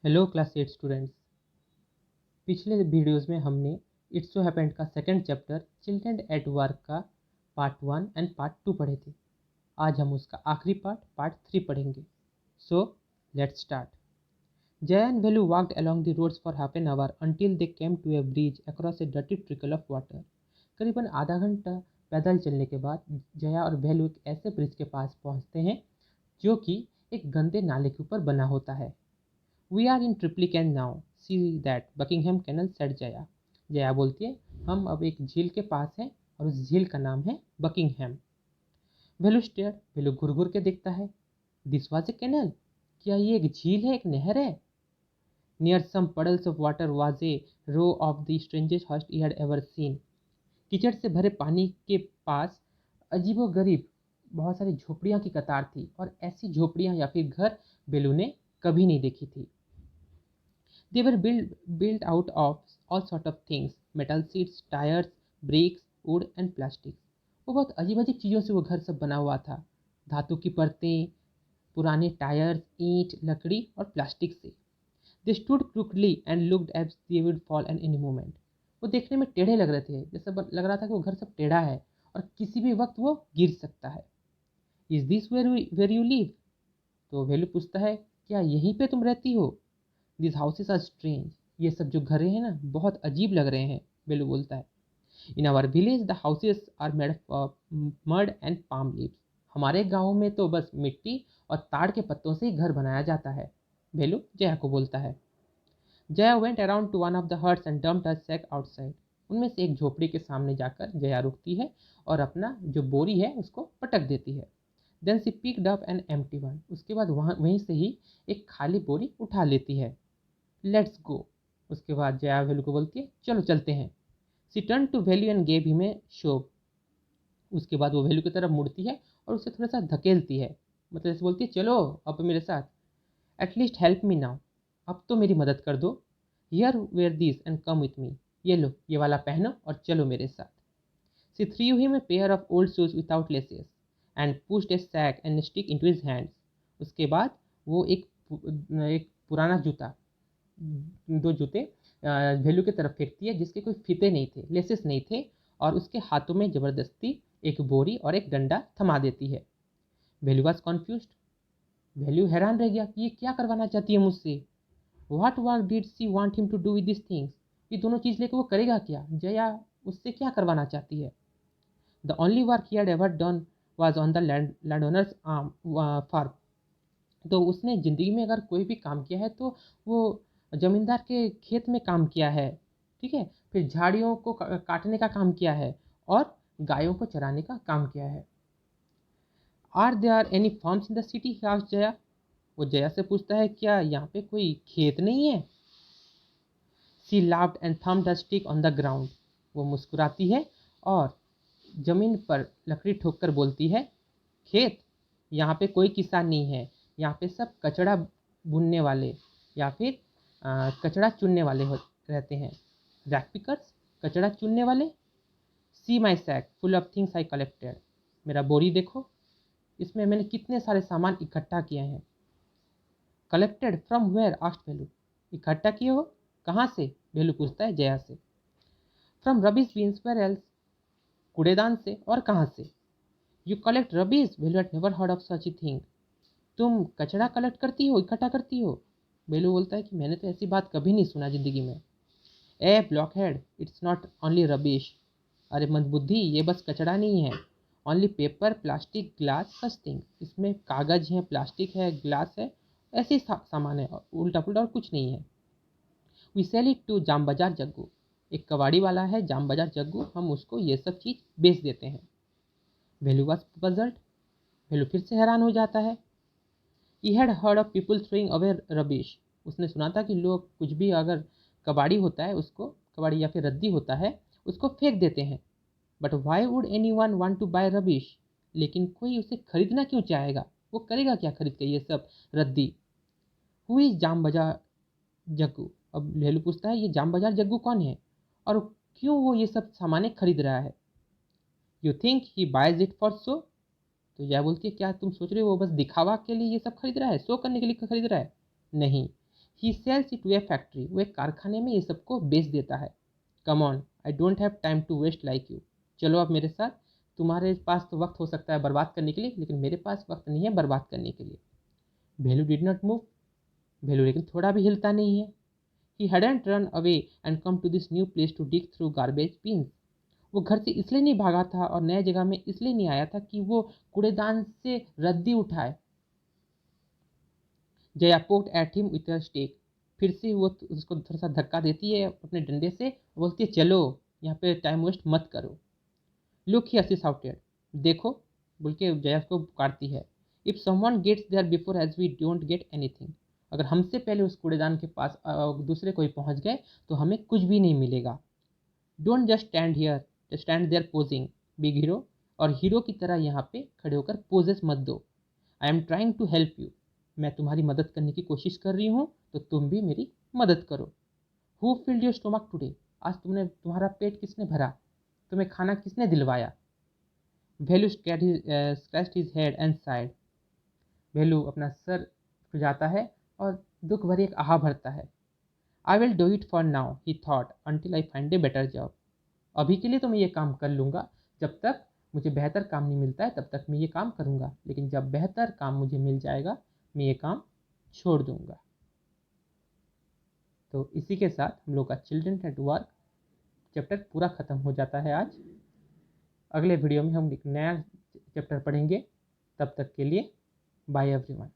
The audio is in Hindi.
Hello class 8 students. पिछले वीडियोस में हमने इट्स सो हैपेंड का second chapter children at work का पार्ट 1 एंड पार्ट 2 पढ़े थे। आज हम उसका आखिरी पार्ट 3 पढ़ेंगे। So let's start. Jaya and Velu walked along the roads for half an hour until they came to a bridge across a dirty trickle of water। करीबन आधा घंटा पैदल चलने के बाद जया और वेलू एक ऐसे ब्रिज के पास पहुंचते हैं जो कि एक गंदे नाले के ऊपर बना होता है। We are in Triplicane now, see that Buckingham canal, said Jaya. Jaya बोलती है हम अब एक झील के पास हैं और उस झील का नाम है बकिंगहैम। वेलू स्टेयर, वेलू घुर घुर के देखता है। दिस वाज ए कैनल, क्या ये एक झील है, एक नहर है? Near some puddles of water was a row of the strangest हस्ट ही हैड एवर सीन। कीचड़ से भरे पानी के पास अजीबो गरीब बहुत सारी झोपड़ियां की कतार थी, और ऐसी झोपड़ियां या फिर घर बेलू ने कभी नहीं देखी थी। They were built out of all sort of things, metal sheets, tires, bricks, wood and plastic। वो बहुत अजीब अजीब चीज़ों से वो घर सब बना हुआ था। धातु की परतें, पुराने टायर्स, ईंट, लकड़ी और प्लास्टिक से। They stood crookedly and looked as they would fall at any moment। वो देखने में टेढ़े लग रहे थे, जैसे लग रहा था कि वो घर सब टेढ़ा है और किसी भी वक्त वो गिर सकता है। Is this where you live? तो वेलू पूछता है क्या यहीं पे तुम रहती हो? दिस हाउसेस आर स्ट्रेंज, ये सब जो घरें हैं ना बहुत अजीब लग रहे हैं, बेलू बोलता है। In our village the houses are made of mud and palm leaves. हमारे गांव में तो बस मिट्टी और ताड़ के पत्तों से ही घर बनाया जाता है, बेलू जया को बोलता है। Jaya went around to one of the huts and dumped her sack outside. उनमें से एक झोपड़ी के सामने जाकर जया रुकती है और अपना जो बोरी है उसको पटक देती है। Then she picked up an empty one. उसके बाद वहीं से ही एक खाली बोरी उठा लेती है। Let's go. उसके बाद जया वेलू को बोलती है चलो चलते हैं। She turned to Velu and gave him a shove. उसके बाद वो वेल्यू की तरफ मुड़ती है और उसे थोड़ा सा धकेलती है, मतलब ऐसे बोलती है चलो अब मेरे साथ। एटलीस्ट हेल्प मी नाउ, अब तो मेरी मदद कर दो। Here wear this and come with me. ये लो, ये वाला पहनो और चलो मेरे साथ। She threw him a pair of old shoes without laces and pushed a sack and stick into his hands. उसके बाद वो एक पुराना जूता, दो जूते वेलू की तरफ फेंकती है जिसके कोई फीते नहीं थे, लेसेस नहीं थे, और उसके हाथों में ज़बरदस्ती एक बोरी और एक डंडा थमा देती है। वेलू वॉज कॉन्फ्यूज। वेल्यू हैरान रह गया कि ये क्या करवाना चाहती है मुझसे। What work did she want him to do with this things. ये दोनों चीज़ लेकर वो करेगा क्या, जया उससे क्या करवाना चाहती है। The only work he had ever done was on the land owners farm. तो उसने ज़िंदगी में अगर कोई भी काम किया है तो वो ज़मींदार के खेत में काम किया है, ठीक है। फिर झाड़ियों को काटने का काम किया है और गायों को चराने का काम किया है। Are there any farms in the city, asked Jaya. वो जया से पूछता है क्या यहाँ पे कोई खेत नहीं है। She laughed and thumped a stick on the ground. वो मुस्कुराती है और जमीन पर लकड़ी ठोक कर बोलती है खेत, यहाँ पे कोई किसान नहीं है, यहाँ पे सब कचड़ा भुनने वाले या फिर कचड़ा चुनने वाले रहते हैं। रैक पिकर्स, कचड़ा चुनने वाले। See my sack full of things I collected. मेरा बोरी देखो, इसमें मैंने कितने सारे सामान इकट्ठा किए हैं। कलेक्टेड फ्रॉम वेयर, आस्क्ड वेलू। इकट्ठा किए हो कहाँ से, वेलू पूछता है जया से। From rubbish bins, where else. कूड़ेदान से, और कहाँ से। You collect rubbish, Velu had never heard of such a thing. तुम कचरा कलेक्ट करती हो, इकट्ठा करती हो। बेलू बोलता है कि मैंने तो ऐसी बात कभी नहीं सुना ज़िंदगी में। ए ब्लॉकहेड, इट्स नॉट ओनली रबिश। अरे मंदबुद्धि, ये बस कचरा नहीं है। Only paper, plastic, glass, such thing. इसमें कागज़ है, प्लास्टिक है, ग्लास है, ऐसे ही सामान है, उल्टा पुल्टा और कुछ नहीं है। वी सेल इट टू जाम बाजार जग्गू। एक कबाड़ी वाला है जाम बाजार जग्गू, हम उसको ये सब चीज़ बेच देते हैं। वेलू वॉज पजल्ड। वेलू फिर से हैरान हो जाता है। He had heard of people throwing away rubbish. उसने सुना था कि लोग कुछ भी अगर कबाड़ी होता है उसको, कबाड़ी या फिर रद्दी होता है उसको फेंक देते हैं। But why would anyone want to buy rubbish. लेकिन कोई उसे खरीदना क्यों चाहेगा, वो करेगा क्या खरीद के ये सब रद्दी। हु इज जाम बाजार जग्गू। अब लेलू पूछता है ये जाम बाजार जग्गू कौन है और क्यों वो ये सब सामानें खरीद रहा है। You think he boys it for show. तो जया बोलती है क्या तुम सोच रहे हो वो बस दिखावा के लिए ये सब खरीद रहा है, शो करने के लिए खरीद रहा है। नहीं, he sells it to a factory, वो एक कारखाने में ये सबको बेच देता है। Come on, I don't have time to waste like you. चलो अब मेरे साथ, तुम्हारे पास तो वक्त हो सकता है बर्बाद करने के लिए, लेकिन मेरे पास वक्त नहीं है बर्बाद करने के लिए। Value did not move, value लेकिन थोड़ा भी हिलता नहीं है। ही hadn't run away and come to this new place to dig through garbage bins. वो घर से इसलिए नहीं भागा था और नए जगह में इसलिए नहीं आया था कि वो कूड़ेदान से रद्दी उठाए। Jaya poked at him with a stake. फिर से वो उसको थोड़ा सा धक्का देती है अपने डंडे से, बोलती है चलो यहाँ पे टाइम वेस्ट मत करो। लुक ही शी शाउटेड, देखो बोल के जया को पुकारती है। If someone gets there before us we don't get anything, अगर हमसे पहले उस कूड़ेदान के पास दूसरे कोई पहुंच गए तो हमें कुछ भी नहीं मिलेगा। Don't just stand here, stand there posing big hero, और हीरो की तरह यहाँ पे खड़े होकर पोजेस मत दो। I am trying to help you, मैं तुम्हारी मदद करने की कोशिश कर रही हूँ तो तुम भी मेरी मदद करो। Who field your stomach today, आज तुम्हारा पेट किसने भरा, तुम्हें खाना किसने दिलवाया। Value scratched his head and side, value अपना सर खुजाता है और दुख भरी एक आह भरता है। I will do it for now he thought until I find a better job, अभी के लिए तो मैं ये काम कर लूँगा, जब तक मुझे बेहतर काम नहीं मिलता है तब तक मैं ये काम करूँगा, लेकिन जब बेहतर काम मुझे मिल जाएगा मैं ये काम छोड़ दूँगा। तो इसी के साथ हम लोग का चिल्ड्रन एट वर्क चैप्टर पूरा ख़त्म हो जाता है आज। अगले वीडियो में हम एक नया चैप्टर पढ़ेंगे, तब तक के लिए बाय एवरीवन।